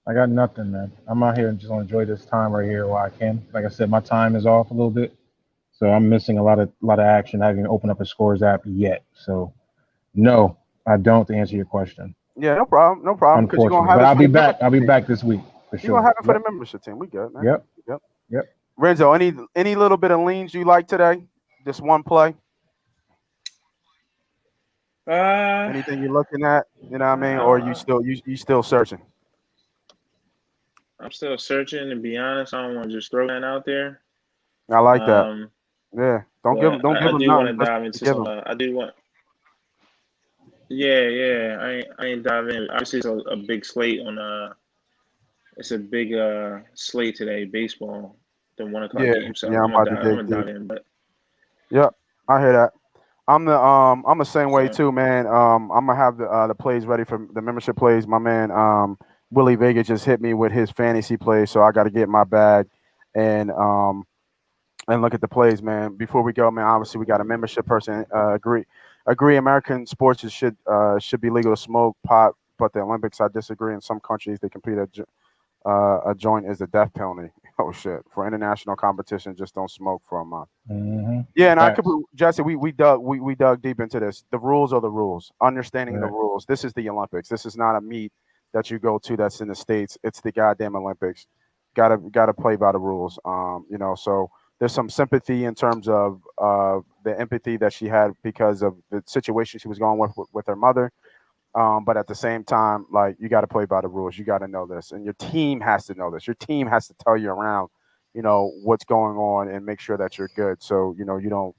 I got nothing, man. I'm out here and just gonna enjoy this time right here while I can. Like I said, my time is off a little bit, so I'm missing a lot of action. I haven't opened up a Scores app yet, so no, I don't. To answer your question. Yeah, no problem. Unfortunately, but I'll be back. I'll be back this week for sure. You're gonna have it for the membership team. We good, man. Yep. Renzo, any little bit of leans you like today? Just one play? Anything you're looking at? You know what I mean? Or you still searching? I'm still searching. To be honest, I don't want to just throw that out there. I like that. Yeah, don't give them. I do want to dive into some. Yeah. I ain't dive in. Obviously, it's a big slate on. It's a big slate today, baseball, the 1 o'clock Yeah, game. So yeah, I'm I'm about to gonna dig deep. dive in. But Yep, I hear that. I'm the same way so too, man. I'm gonna have the plays ready for the membership plays. My man, Willie Vega just hit me with his fantasy plays, so I got to get my bag and look at the plays, man. Before we go, man, obviously we got a membership person. Agree. American sports should be legal to smoke pot, but the Olympics, I disagree. In some countries, they compete a joint is a death penalty. Oh shit! For international competition, just don't smoke for a month. Mm-hmm. Yeah, and I Facts. could, Jesse. We dug deep into this. The rules are the rules. Understanding the Right. rules. This is the Olympics. This is not a meet that you go to that's in the States. It's the goddamn Olympics. Gotta play by the rules. So there's some sympathy in terms of the empathy that she had because of the situation she was going with her mother. But at the same time, like, you got to play by the rules. You got to know this, and your team has to know this. Your team has to tell you around, what's going on and make sure that you're good. So you don't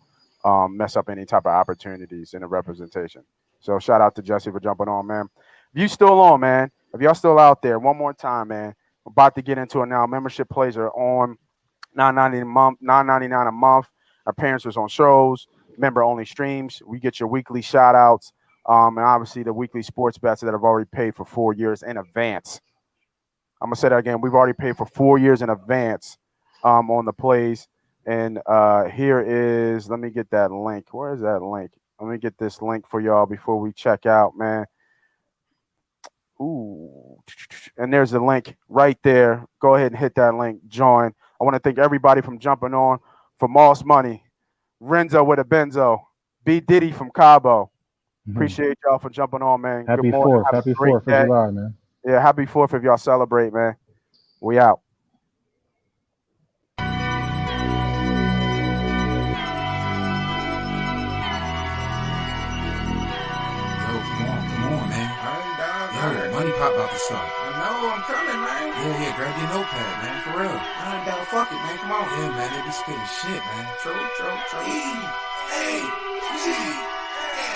mess up any type of opportunities in the representation. So shout out to Jesse for jumping on, man. If you still on, man, if y'all still out there, one more time, man. I'm about to get into it now. Membership plays are on $9.99 a month. Our appearances on shows, member only streams. We get your weekly shout outs. And obviously the weekly sports bets that have already paid for 4 years in advance. I'm gonna say that again. We've already paid for 4 years in advance on the plays. And here is, let me get that link. Where is that link? Let me get this link for y'all before we check out, man. Ooh, and there's the link right there. Go ahead and hit that link. Join. I want to thank everybody from jumping on, for Moss Money, Renzo with a Benzo, B Diddy from Cabo. Appreciate y'all for jumping on, man. Happy Good morning. 4th. Have a Happy great 4th of day. July, man. Yeah, happy 4th if y'all celebrate, man. We out. Come on, man. Yo, MoneyPot about to start. No, I'm coming, man. Yeah, grab your notepad, man, for real. I ain't down. Fuck it, man. Come on. Yeah, man, they be spitting shit, man. True.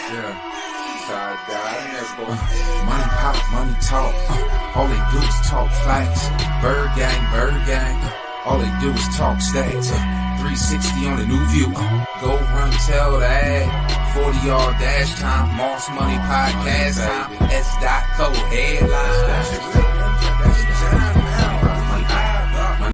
Yeah. Side guy. Let's go. Money pop, money talk. All they do is talk facts. Bird gang. All they do is talk stacks. 360 on the new view. Go run, tell the ad. 40-yard dash time. Moss Money podcast time. S.co headline.